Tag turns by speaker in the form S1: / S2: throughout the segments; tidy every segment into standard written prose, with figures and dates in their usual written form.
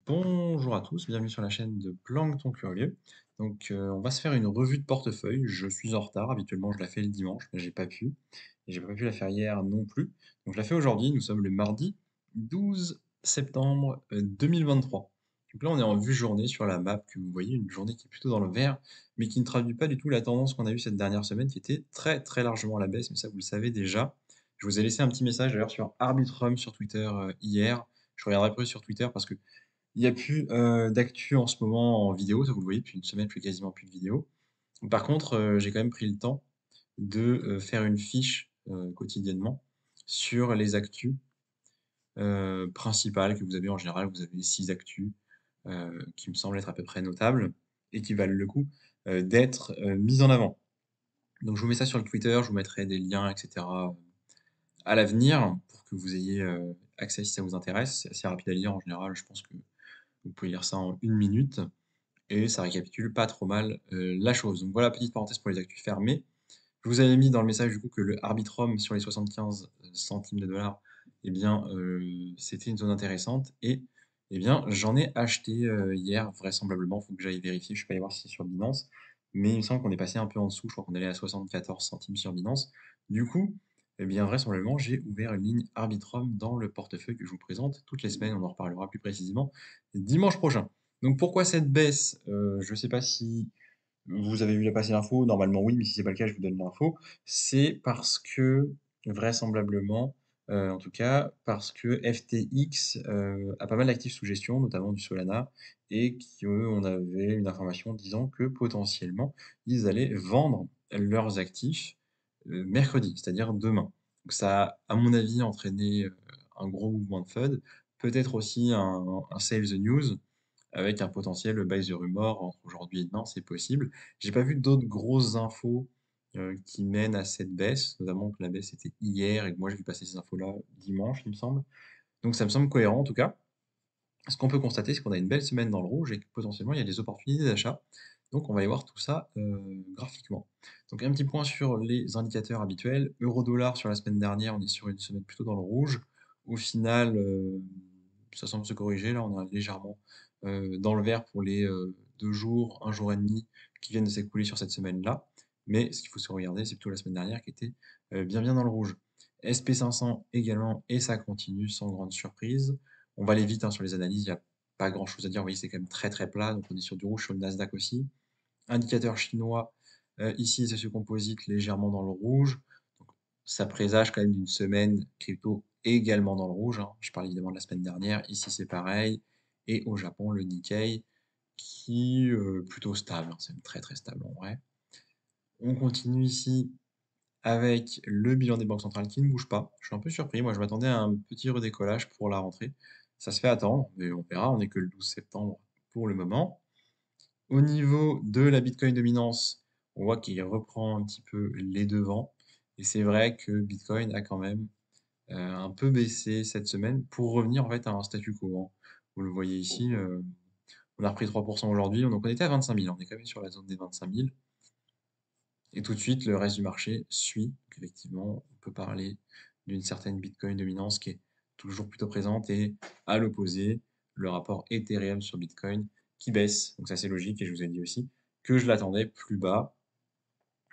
S1: Bonjour à tous, bienvenue sur la chaîne de Plancton Curieux. On va se faire une revue de portefeuille. Je suis en retard, habituellement je la fais le dimanche, mais j'ai pas pu. Et j'ai pas pu la faire hier non plus. Donc je la fais aujourd'hui, nous sommes le mardi 12 septembre 2023. Donc là on est en vue journée sur la map que vous voyez, une journée qui est plutôt dans le vert, mais qui ne traduit pas du tout la tendance qu'on a eue cette dernière semaine, qui était très très largement à la baisse, mais ça vous le savez déjà. Je vous ai laissé un petit message d'ailleurs sur Arbitrum sur Twitter hier. Je reviendrai plus sur Twitter parce que il n'y a plus d'actu en ce moment en vidéo, ça vous le voyez, depuis une semaine, plus quasiment plus de vidéos. Par contre, j'ai quand même pris le temps de faire une fiche quotidiennement sur les actus principales que vous avez en général. Vous avez 6 actus qui me semblent être à peu près notables et qui valent le coup d'être mises en avant. Donc je vous mets ça sur le Twitter, je vous mettrai des liens, etc. à l'avenir pour que vous ayez accès si ça vous intéresse. C'est assez rapide à lire en général, je pense que vous pouvez lire ça en 1 minute et ça récapitule pas trop mal la chose. Donc voilà, petite parenthèse pour les actus fermées. Je vous avais mis dans le message du coup que le Arbitrum sur les 75 centimes de dollars, eh bien, c'était une zone intéressante et eh bien, j'en ai acheté hier, vraisemblablement. Il faut que j'aille vérifier. Je ne suis pas allé voir si c'est sur Binance, mais il me semble qu'on est passé un peu en dessous. Je crois qu'on allait à 74 centimes sur Binance. Du coup, eh bien, vraisemblablement, j'ai ouvert une ligne Arbitrum dans le portefeuille que je vous présente toutes les semaines. On en reparlera plus précisément dimanche prochain. Donc pourquoi cette baisse? Je ne sais pas si vous avez vu passer l'info, normalement oui, mais si c'est pas le cas, je vous donne l'info. C'est parce que, vraisemblablement, en tout cas, parce que FTX a pas mal d'actifs sous gestion, notamment du Solana, et qu'on avait une information disant que potentiellement, ils allaient vendre leurs actifs mercredi, c'est-à-dire demain. Donc ça a, à mon avis, entraîné un gros mouvement de FUD, peut-être aussi un sell the news, avec un potentiel buy the rumor entre aujourd'hui et demain, c'est possible. J'ai pas vu d'autres grosses infos qui mènent à cette baisse, notamment que la baisse était hier et que moi j'ai vu passer ces infos-là dimanche, il me semble. Donc ça me semble cohérent en tout cas. Ce qu'on peut constater, c'est qu'on a une belle semaine dans le rouge et que potentiellement il y a des opportunités d'achat. Donc on va aller voir tout ça graphiquement. Donc un petit point sur les indicateurs habituels. Euro-dollar sur la semaine dernière, on est sur une semaine plutôt dans le rouge. Au final, ça semble se corriger. Là, on est légèrement dans le vert pour les 2 jours, un jour et demi qui viennent de s'écouler sur cette semaine-là. Mais ce qu'il faut se regarder, c'est plutôt la semaine dernière qui était bien dans le rouge. SP500 également, et ça continue sans grande surprise. On va aller vite sur les analyses, il n'y a pas grand-chose à dire. Vous voyez, c'est quand même très très plat. Donc on est sur du rouge sur le Nasdaq aussi. Indicateur chinois, ici c'est ce composite légèrement dans le rouge. Donc, ça présage quand même d'une semaine crypto également dans le rouge, hein. Je parle évidemment de la semaine dernière. Ici c'est pareil. Et au Japon, le Nikkei qui plutôt stable, hein. C'est même très très stable en vrai. On continue ici avec le bilan des banques centrales qui ne bouge pas. Je suis un peu surpris, moi je m'attendais à un petit redécollage pour la rentrée. Ça se fait attendre, mais on verra, on n'est que le 12 septembre pour le moment. Au niveau de la Bitcoin dominance, on voit qu'il reprend un petit peu les devants. Et c'est vrai que Bitcoin a quand même un peu baissé cette semaine pour revenir en fait à un statu quo, hein. Vous le voyez ici, on a repris 3% aujourd'hui, donc on était à 25 000, on est quand même sur la zone des 25 000. Et tout de suite, le reste du marché suit. Donc effectivement, on peut parler d'une certaine Bitcoin dominance qui est toujours plutôt présente et à l'opposé, le rapport Ethereum sur Bitcoin qui baisse. Donc ça c'est logique et je vous ai dit aussi que je l'attendais plus bas.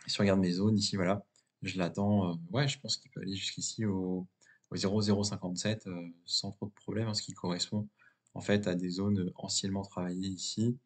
S1: Si on regarde mes zones ici, voilà, je l'attends, ouais, je pense qu'il peut aller jusqu'ici au 0,057 sans trop de problème, hein, ce qui correspond en fait à des zones anciennement travaillées ici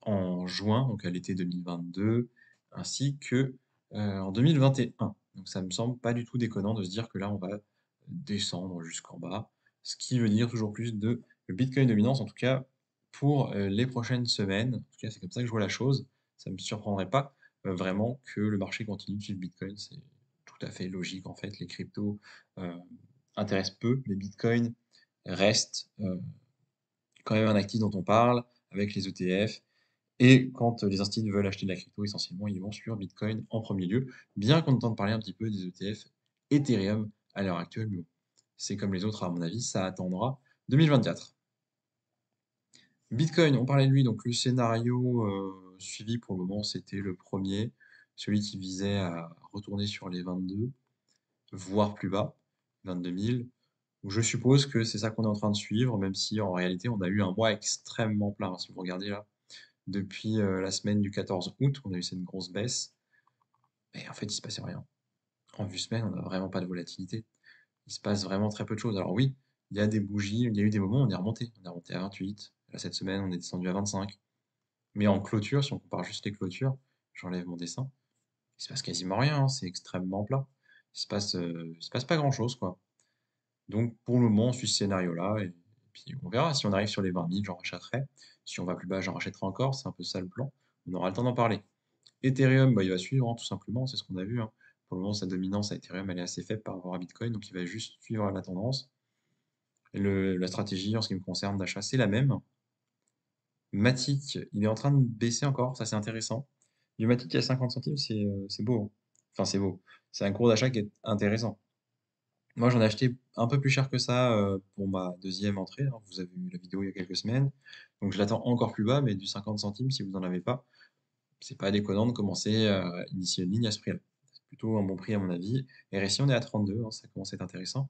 S1: en juin, donc à l'été 2022, ainsi que en 2021. Donc ça me semble pas du tout déconnant de se dire que là, on va descendre jusqu'en bas, ce qui veut dire toujours plus de Bitcoin dominance, en tout cas pour les prochaines semaines. En tout cas, c'est comme ça que je vois la chose. Ça ne me surprendrait pas vraiment que le marché continue de suivre Bitcoin. C'est tout à fait logique en fait. Les cryptos euh, intéressent peu, mais Bitcoin reste quand même un actif dont on parle avec les ETF. Et quand les instituts veulent acheter de la crypto, essentiellement, ils vont sur Bitcoin en premier lieu, bien qu'on entende parler un petit peu des ETF Ethereum à l'heure actuelle, mais bon, c'est comme les autres, à mon avis, ça attendra 2024. Bitcoin, on parlait de lui, donc le scénario suivi pour le moment, c'était le premier, celui qui visait à retourner sur les 22, voire plus bas, 22 000. Donc je suppose que c'est ça qu'on est en train de suivre, même si en réalité on a eu un mois extrêmement plat, hein. Si vous regardez là, depuis, la semaine du 14 août, on a eu cette grosse baisse et en fait il se passait rien. En vue semaine, on n'a vraiment pas de volatilité. Il se passe vraiment très peu de choses. Alors oui, il y a des bougies, il y a eu des moments où on est remonté à 28. Là cette semaine, on est descendu à 25. Mais en clôture, si on compare juste les clôtures, j'enlève mon dessin, il se passe quasiment rien, hein, c'est extrêmement plat. Il se passe pas grand-chose, quoi. Donc pour le moment, on suit ce scénario-là, et puis on verra. Si on arrive sur les 20 000, j'en rachèterai. Si on va plus bas, j'en rachèterai encore. C'est un peu ça le plan. On aura le temps d'en parler. Ethereum, bah, il va suivre, hein, tout simplement, c'est ce qu'on a vu, hein. Pour le moment, sa dominance à Ethereum, elle est assez faible par rapport à Bitcoin, donc il va juste suivre la tendance. Et la stratégie, en ce qui me concerne, d'achat, c'est la même. Matic, il est en train de baisser encore, ça c'est intéressant. Du Matic à 50 centimes, c'est beau, hein. Enfin, c'est beau. C'est un cours d'achat qui est intéressant. Moi, j'en ai acheté un peu plus cher que ça pour ma deuxième entrée, hein. Vous avez vu la vidéo il y a quelques semaines. Donc, je l'attends encore plus bas, mais du 50 centimes, si vous n'en avez pas, c'est pas déconnant de commencer à initier une ligne à ce prix-là. C'est plutôt un bon prix, à mon avis. RSI, on est à 32, hein, ça commence à être intéressant.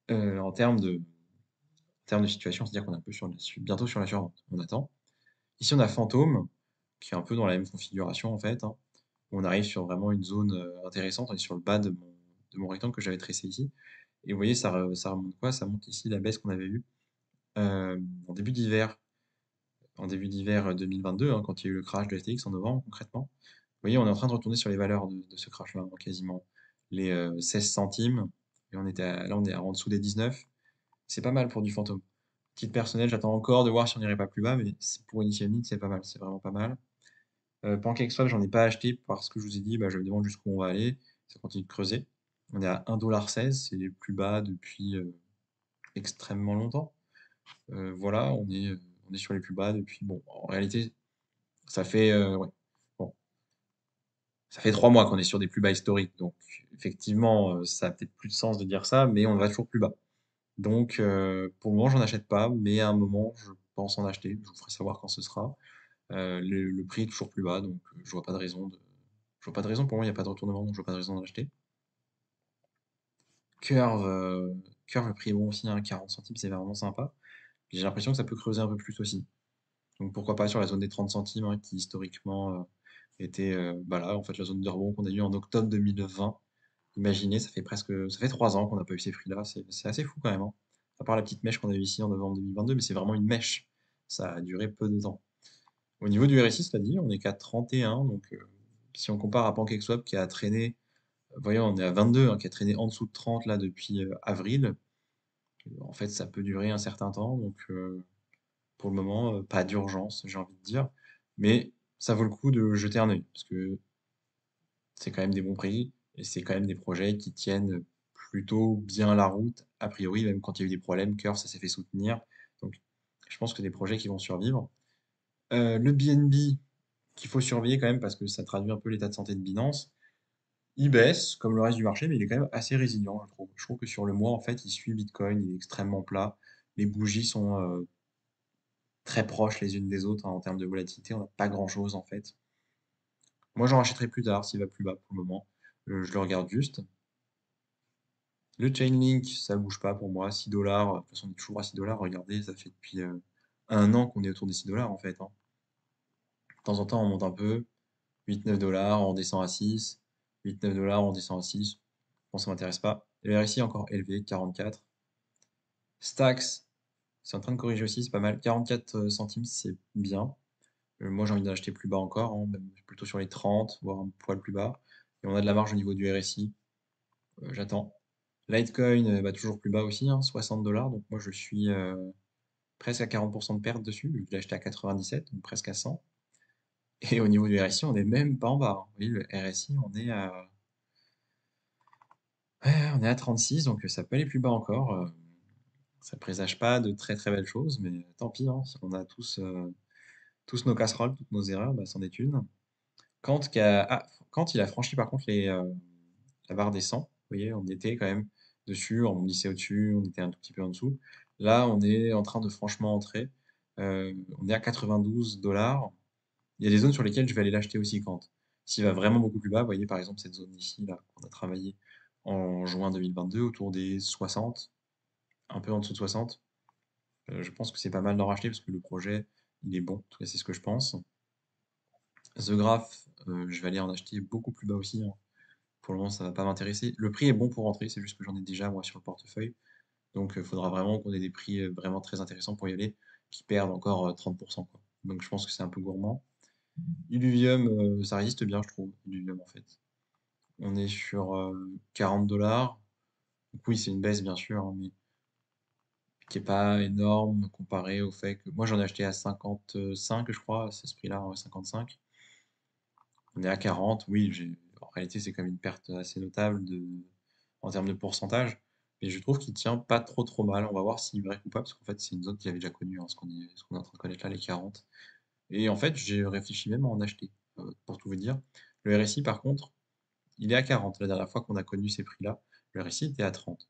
S1: En termes de situation, c'est-à-dire qu'on est un peu bientôt sur la survente. On attend. Ici, on a Fantôme, qui est un peu dans la même configuration, en fait, hein. On arrive sur vraiment une zone intéressante. On est sur le bas de mon rectangle que j'avais tracé ici. Et vous voyez, ça remonte quoi? Ça monte ici la baisse qu'on avait eue euh, en début d'hiver, en début d'hiver 2022, hein, quand il y a eu le crash de FTX en novembre, concrètement. Vous voyez, on est en train de retourner sur les valeurs de ce crash-là, hein, quasiment les 16 centimes. Et là, on est en dessous des 19. C'est pas mal pour du fantôme. Titre personnel, j'attends encore de voir si on n'irait pas plus bas, mais pour initier une ligne, c'est pas mal, c'est vraiment pas mal. PancakeSwap, j'en ai pas acheté parce que je vous ai dit, bah, je me demande jusqu'où on va aller. Ça continue de creuser. On est à 1,16 $, c'est les plus bas depuis extrêmement longtemps. Voilà, on est sur les plus bas depuis. Bon, en réalité, ça fait, ouais, bon, ça fait 3 mois qu'on est sur des plus bas historiques. Donc, effectivement, ça a peut-être plus de sens de dire ça, mais on va toujours plus bas. Donc, pour le moment, j'en achète pas, mais à un moment, je pense en acheter. Je vous ferai savoir quand ce sera. Le prix est toujours plus bas, donc je vois pas de raison je vois pas de raison. Pour moi, il n'y a pas de retournement, donc je vois pas de raison d'en acheter. Curve, Curve, le prix est bon aussi, hein, 40 centimes, c'est vraiment sympa. J'ai l'impression que ça peut creuser un peu plus aussi. Donc pourquoi pas sur la zone des 30 centimes, hein, qui historiquement était bah là, en fait, la zone de rebond qu'on a eu en octobre 2020. Imaginez, ça fait 3 ans qu'on n'a pas eu ces prix-là, c'est assez fou quand même, hein. À part la petite mèche qu'on a eu ici en novembre 2022, mais c'est vraiment une mèche. Ça a duré peu de temps. Au niveau du RSI, cela dit, on est qu'à 31, donc si on compare à PancakeSwap qui a traîné, voyons, on est à 22, hein, qui a traîné en dessous de 30 là depuis avril. En fait, ça peut durer un certain temps, donc pour le moment, pas d'urgence, j'ai envie de dire. Mais ça vaut le coup de jeter un œil, parce que c'est quand même des bons prix, et c'est quand même des projets qui tiennent plutôt bien la route, a priori, même quand il y a eu des problèmes, Curve, ça s'est fait soutenir. Donc, je pense que des projets qui vont survivre. Le BNB, qu'il faut surveiller quand même, parce que ça traduit un peu l'état de santé de Binance, il baisse, comme le reste du marché, mais il est quand même assez résilient, je trouve. Je trouve que sur le mois, en fait, il suit Bitcoin, il est extrêmement plat. Les bougies sont très proches les unes des autres, hein, en termes de volatilité. On n'a pas grand-chose, en fait. Moi, j'en rachèterai plus tard s'il va plus bas pour le moment. Je le regarde juste. Le Chainlink, ça bouge pas pour moi. 6 dollars. De toute façon, on est toujours à 6 dollars. Regardez, ça fait depuis un an qu'on est autour des 6 dollars en fait, hein. De temps en temps, on monte un peu. 8-9 dollars, on descend à 6. 8-9 dollars, on descend à 6. Bon, ça m'intéresse pas. Le RSI encore élevé, 44. Stax, c'est en train de corriger aussi, c'est pas mal. 44 centimes, c'est bien. Moi, j'ai envie d'en acheter plus bas encore, hein, même plutôt sur les 30, voire un poil plus bas. Et on a de la marge au niveau du RSI. J'attends. Litecoin, bah, toujours plus bas aussi, hein, 60 dollars. Donc moi, je suis presque à 40% de perte dessus. Je l'ai acheté à 97, donc presque à 100. Et au niveau du RSI, on n'est même pas en bas, hein. Vous voyez, le RSI, ouais, on est à 36, donc ça peut aller plus bas encore. Ça présage pas de très très belles choses, mais tant pis, hein, si on a tous nos casseroles, toutes nos erreurs, bah, c'en est une. Quand il a franchi par contre la barre des 100, vous voyez, on était quand même dessus, on glissait au-dessus, on était un tout petit peu en dessous. Là, on est en train de franchement entrer. On est à 92 dollars. Il y a des zones sur lesquelles je vais aller l'acheter aussi quand. S'il va vraiment beaucoup plus bas, vous voyez par exemple cette zone ici, là, qu'on a travaillé en juin 2022, autour des 60. un peu en dessous de 60. Je pense que c'est pas mal d'en racheter parce que le projet, il est bon. En tout cas, c'est ce que je pense. The Graph, je vais aller en acheter beaucoup plus bas aussi, hein. Pour le moment, ça va pas m'intéresser. Le prix est bon pour rentrer, c'est juste que j'en ai déjà moi sur le portefeuille. Donc, il faudra vraiment qu'on ait des prix vraiment très intéressants pour y aller, qui perdent encore 30%, quoi. Donc, je pense que c'est un peu gourmand. Illuvium, ça résiste bien, je trouve, Illuvium en fait. On est sur 40 $. Donc, oui, c'est une baisse, bien sûr, hein, mais qui est pas énorme comparé au fait que moi j'en ai acheté à 55, je crois, c'est ce prix-là, ouais, 55. On est à 40, oui, en réalité, c'est quand même une perte assez notable en termes de pourcentage. Mais je trouve qu'il tient pas trop trop mal. On va voir s'il break ou pas, parce qu'en fait, c'est une zone qu'il avait déjà connue, hein, ce qu'on est en train de connaître là, les 40. Et en fait, j'ai réfléchi même à en acheter, pour tout vous dire. Le RSI, par contre, il est à 40. La dernière fois qu'on a connu ces prix-là, le RSI était à 30.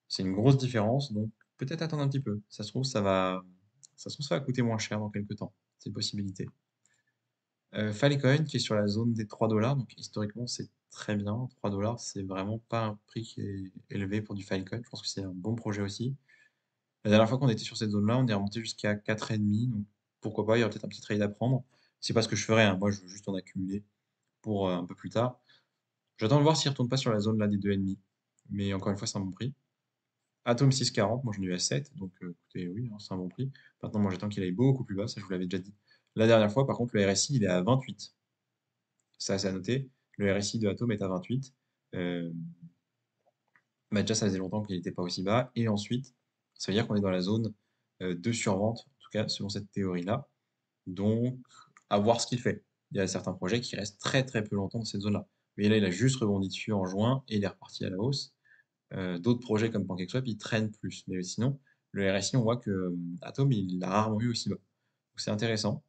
S1: C'est une grosse différence, donc peut-être attendre un petit peu. Ça se trouve, ça va coûter moins cher dans quelques temps. C'est une possibilité. Filecoin qui est sur la zone des 3 $, donc historiquement c'est très bien. 3 $, c'est vraiment pas un prix qui est élevé pour du Filecoin. Je pense que c'est un bon projet aussi. La dernière fois qu'on était sur cette zone-là, on est remonté jusqu'à 4,5, donc pourquoi pas, il y aura peut-être un petit trade à prendre. C'est pas ce que je ferais, hein. Moi je veux juste en accumuler pour un peu plus tard. J'attends de voir s'il retourne pas sur la zone là des 2,5. Mais encore une fois, c'est un bon prix. Atom 6,40, moi j'en ai eu à 7, donc écoutez, oui, hein, c'est un bon prix. Maintenant, moi j'attends qu'il aille beaucoup plus bas, ça je vous l'avais déjà dit. La dernière fois, par contre, le RSI il est à 28. Ça, c'est à noter. Le RSI de Atom est à 28. Euh, Bah déjà, ça faisait longtemps qu'il n'était pas aussi bas. Et ensuite, ça veut dire qu'on est dans la zone de survente, en tout cas selon cette théorie-là. Donc, à voir ce qu'il fait. Il y a certains projets qui restent très très peu longtemps dans cette zone-là. Mais là, il a juste rebondi dessus en juin et il est reparti à la hausse. D'autres projets comme PancakeSwap, ils traînent plus. Mais sinon, le RSI, on voit que Atom, il l'a rarement eu aussi bas. Donc c'est intéressant.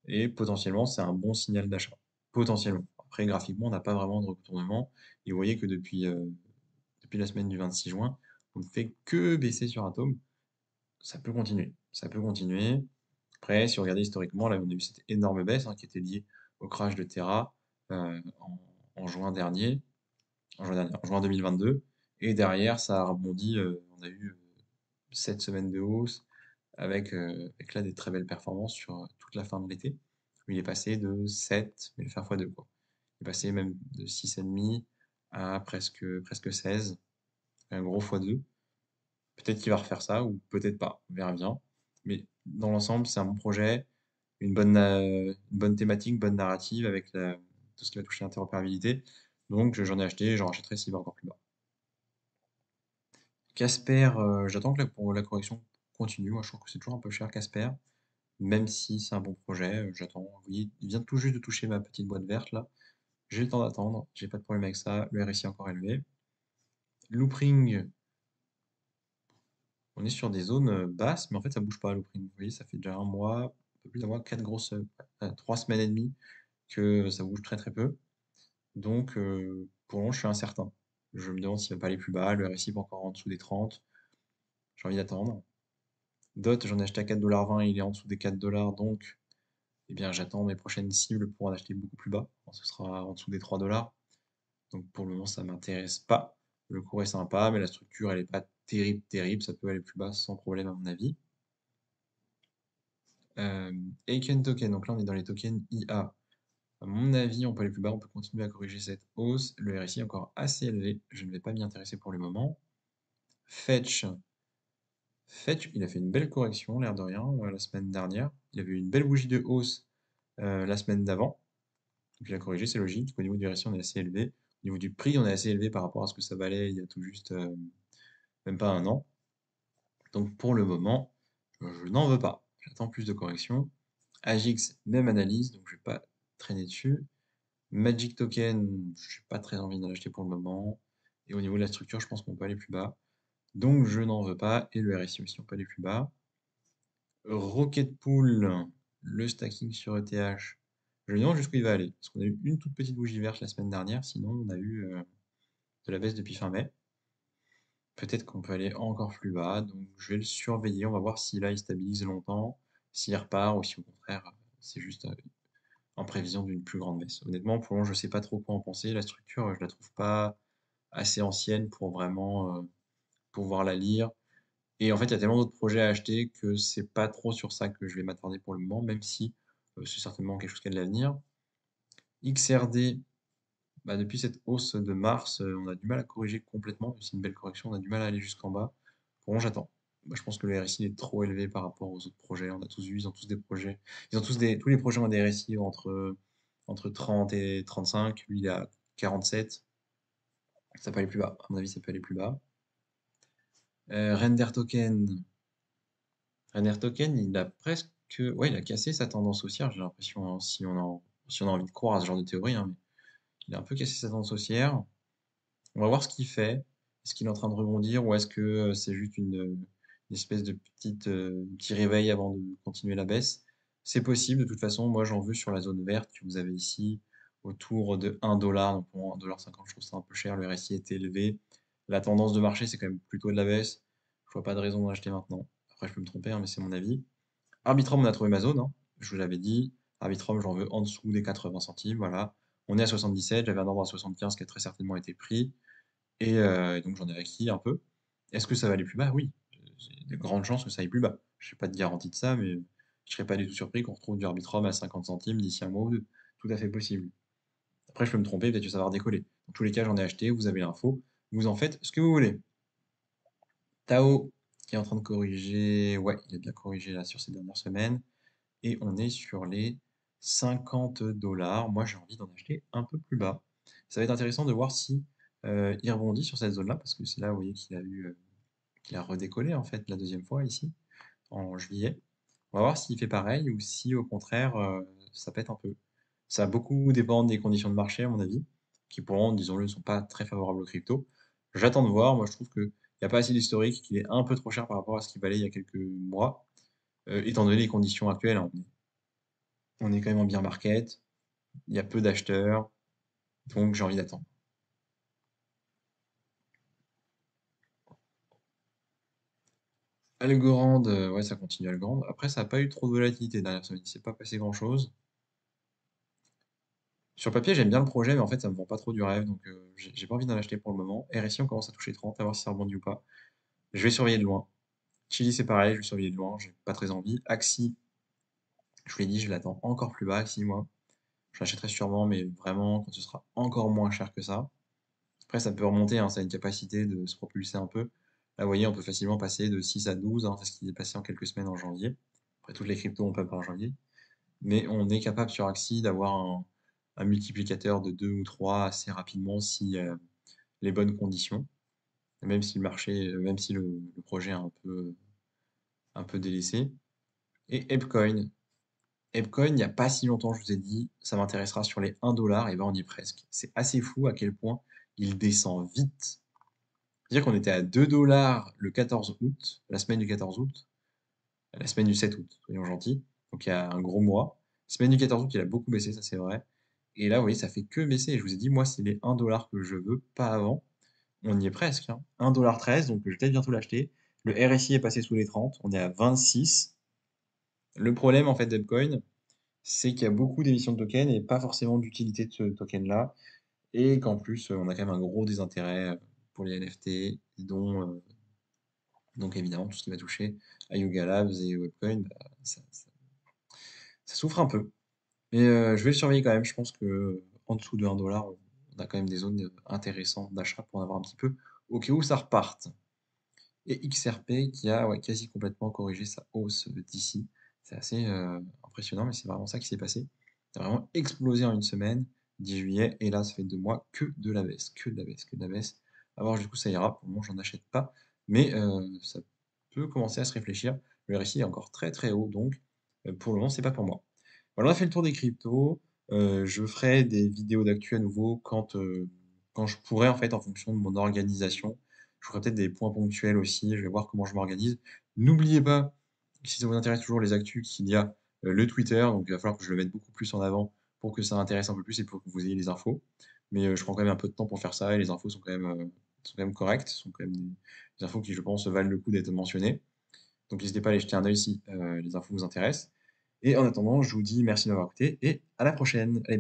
S1: Et potentiellement, c'est un bon signal d'achat. Potentiellement. Après, graphiquement, on n'a pas vraiment de retournement. Et vous voyez que depuis la semaine du 26 juin, on ne fait que baisser sur Atom. Ça peut continuer. Ça peut continuer. Après, si vous regardez historiquement, là, on a eu cette énorme baisse, hein, qui était liée au crash de Terra en juin dernier, en juin 2022. Et derrière, ça a rebondi. On a eu 7 semaines de hausse avec là des très belles performances sur toute la fin de l'été, où il est passé de 7, mais le faire x2, quoi. Il est passé même de 6,5 à presque 16, un gros x2. Peut-être qu'il va refaire ça, ou peut-être pas, on verra bien. Mais dans l'ensemble, c'est un bon projet, une bonne thématique, bonne narrative avec tout ce qui va toucher l'interopérabilité. Donc j'en ai acheté, j'en rachèterai s'il va encore plus bas. Casper, j'attends que la correction continue. Moi, je trouve que c'est toujours un peu cher, Casper. Même si c'est un bon projet, j'attends. Vous voyez, il vient tout juste de toucher ma petite boîte verte là. J'ai le temps d'attendre, j'ai pas de problème avec ça. Le RSI est encore élevé. Loopring, on est sur des zones basses, mais en fait ça bouge pas Loopring. Vous voyez, ça fait déjà un mois, un peu plus d'un mois, 3 semaines et demie que ça bouge très très peu. Donc pour le moment, je suis incertain. Je me demande s'il va pas aller plus bas. Le RSI va encore en dessous des 30. J'ai envie d'attendre. DOT, j'en ai acheté à 4,20 $, il est en dessous des 4 $, donc eh bien, j'attends mes prochaines cibles pour en acheter beaucoup plus bas. Ce sera en dessous des 3 $. Donc pour le moment, ça m'intéresse pas. Le cours est sympa, mais la structure, elle est pas terrible, terrible. Ça peut aller plus bas sans problème, à mon avis. Aiken Token, donc là, on est dans les tokens IA. À mon avis, on peut aller plus bas, on peut continuer à corriger cette hausse. Le RSI est encore assez élevé. Je ne vais pas m'y intéresser pour le moment. Fetch. Fetch, il a fait une belle correction, l'air de rien, la semaine dernière. Il avait eu une belle bougie de hausse la semaine d'avant. Et puis la corriger, c'est logique. Au niveau du RSI, on est assez élevé. Au niveau du prix, on est assez élevé par rapport à ce que ça valait il y a tout juste même pas un an. Donc pour le moment, je n'en veux pas. J'attends plus de corrections. Agix, même analyse, donc je ne vais pas traîner dessus. Magic Token, je n'ai pas très envie d'en acheter pour le moment. Et au niveau de la structure, je pense qu'on peut aller plus bas. Donc je n'en veux pas. Et le RSI aussi, on peut aller plus bas. Rocket Pool, le stacking sur ETH, je me demande jusqu'où il va aller. Parce qu'on a eu une toute petite bougie verte la semaine dernière, sinon on a eu de la baisse depuis fin mai. Peut-être qu'on peut aller encore plus bas, donc je vais le surveiller. On va voir si là il stabilise longtemps, s'il repart ou si au contraire c'est juste en prévision d'une plus grande baisse. Honnêtement, pour le moment, je ne sais pas trop quoi en penser. La structure, je la trouve pas assez ancienne pour vraiment pouvoir la lire. Et en fait, il y a tellement d'autres projets à acheter que c'est pas trop sur ça que je vais m'attarder pour le moment, même si c'est certainement quelque chose qui a de l'avenir. XRD, bah, depuis cette hausse de mars, on a du mal à corriger complètement. C'est une belle correction, on a du mal à aller jusqu'en bas. Pour moi, j'attends. Bah, je pense que le RSI est trop élevé par rapport aux autres projets. On a tous vu, ils ont tous des projets. Tous les projets ont des RSI entre 30 et 35. Lui, il est à 47. Ça peut aller plus bas. À mon avis, ça peut aller plus bas. Render Token. Render Token, il a presque. Ouais, il a cassé sa tendance haussière, j'ai l'impression, hein, si on a envie de croire à ce genre de théorie, hein, mais il a un peu cassé sa tendance haussière. On va voir ce qu'il fait. Est-ce qu'il est en train de rebondir ou est-ce que c'est juste une espèce de petit réveil avant de continuer la baisse? C'est possible, de toute façon. Moi, j'en veux sur la zone verte que vous avez ici, autour de 1 $. Donc, pour 1,50 $, je trouve ça un peu cher. Le RSI est élevé. La tendance de marché, c'est quand même plutôt de la baisse. Je vois pas de raison d'en acheter maintenant. Après, je peux me tromper, hein, mais c'est mon avis. Arbitrum, on a trouvé ma zone, hein. Je vous l'avais dit. Arbitrum, j'en veux en dessous des 80 centimes. Voilà. On est à 77. J'avais un ordre à 75 qui a très certainement été pris. Et donc j'en ai acquis un peu. Est-ce que ça va aller plus bas? Oui. J'ai de grandes chances que ça aille plus bas. Je n'ai pas de garantie de ça, mais je serais pas du tout surpris qu'on retrouve du Arbitrum à 50 centimes d'ici un mois ou deux. Tout à fait possible. Après, je peux me tromper, peut-être que ça va redécoller. Dans tous les cas, j'en ai acheté, vous avez l'info. Vous en faites ce que vous voulez. Tao, qui est en train de corriger. Ouais, il a bien corrigé là sur ces dernières semaines. Et on est sur les 50 $. Moi, j'ai envie d'en acheter un peu plus bas. Ça va être intéressant de voir si il rebondit sur cette zone-là, parce que c'est là, vous voyez, qu'il a redécollé en fait la deuxième fois ici, en juillet. On va voir s'il fait pareil ou si au contraire ça pète un peu. Ça va beaucoup dépendre des conditions de marché, à mon avis, qui pour l'instant, disons-le, ne sont pas très favorables aux crypto. J'attends de voir. Moi, je trouve qu'il n'y a pas assez d'historique, qu'il est un peu trop cher par rapport à ce qu'il valait il y a quelques mois, étant donné les conditions actuelles, hein. On est quand même en bear market, il y a peu d'acheteurs, donc j'ai envie d'attendre. Algorand, ouais, ça continue Algorand. Après, ça n'a pas eu trop de volatilité dernière semaine, il s'est pas passé grand-chose. Sur papier, j'aime bien le projet, mais en fait, ça me vend pas trop du rêve, donc j'ai pas envie d'en acheter pour le moment. RSI, on commence à toucher 30, à voir si ça rebondit ou pas. Je vais surveiller de loin. Chili, c'est pareil, je vais surveiller de loin, j'ai pas très envie. Axi, je vous l'ai dit, je l'attends encore plus bas, Axi, moi. Je l'achèterai sûrement, mais vraiment quand ce sera encore moins cher que ça. Après, ça peut remonter, hein, ça a une capacité de se propulser un peu. Là, vous voyez, on peut facilement passer de 6 à 12, hein, c'est ce qui est passé en quelques semaines en janvier. Après, toutes les cryptos, on peut pas en janvier. Mais on est capable sur Axie d'avoir un multiplicateur de 2 ou 3 assez rapidement si les bonnes conditions, même si le marché, même si le projet est un peu délaissé. Et Epcoin. Epcoin, il n'y a pas si longtemps, je vous ai dit, ça m'intéressera sur les 1 $, et ben on y est presque. C'est assez fou à quel point il descend vite. C'est-à-dire qu'on était à 2 $ le 14 août, la semaine du 14 août, la semaine du 7 août, soyons gentils. Donc il y a un gros mois. Semaine du 14 août, il a beaucoup baissé, ça c'est vrai. Et là, vous voyez, ça fait que baisser. Et je vous ai dit, moi, c'est les 1 $ que je veux, pas avant. On y est presque, hein. 1,13 $, donc je vais peut-être bientôt l'acheter. Le RSI est passé sous les 30, on est à 26. Le problème, en fait, d'Epcoin, c'est qu'il y a beaucoup d'émissions de tokens et pas forcément d'utilité de ce token-là. Et qu'en plus, on a quand même un gros désintérêt pour les NFT, dont donc évidemment, tout ce qui va toucher à Yuga Labs et Webcoin, bah, ça souffre un peu. Mais je vais le surveiller quand même. Je pense que en dessous de 1 $, on a quand même des zones intéressantes d'achat pour en avoir un petit peu au cas où ça reparte. Et XRP qui a ouais, quasi complètement corrigé sa hausse d'ici. C'est assez impressionnant, mais c'est vraiment ça qui s'est passé. Ça a vraiment explosé en une semaine, 10 juillet, et là, ça fait 2 mois que de la baisse, que de la baisse, que de la baisse. À voir, du coup, ça ira. Pour le moment, j'en achète pas, mais ça peut commencer à se réfléchir. Le RSI est encore très très haut, donc pour le moment, c'est pas pour moi. Voilà, on a fait le tour des cryptos. Je ferai des vidéos d'actu à nouveau quand je pourrai, en fait, en fonction de mon organisation. Je ferai peut-être des points ponctuels aussi. Je vais voir comment je m'organise. N'oubliez pas, si ça vous intéresse toujours les actus, qu'il y a le Twitter. Donc, il va falloir que je le mette beaucoup plus en avant pour que ça intéresse un peu plus et pour que vous ayez les infos. Mais je prends quand même un peu de temps pour faire ça et les infos sont quand même correctes. Ce sont quand même des infos qui, je pense, valent le coup d'être mentionnées. Donc, n'hésitez pas à aller jeter un œil si les infos vous intéressent. Et en attendant, je vous dis merci de m'avoir écouté et à la prochaine. Allez,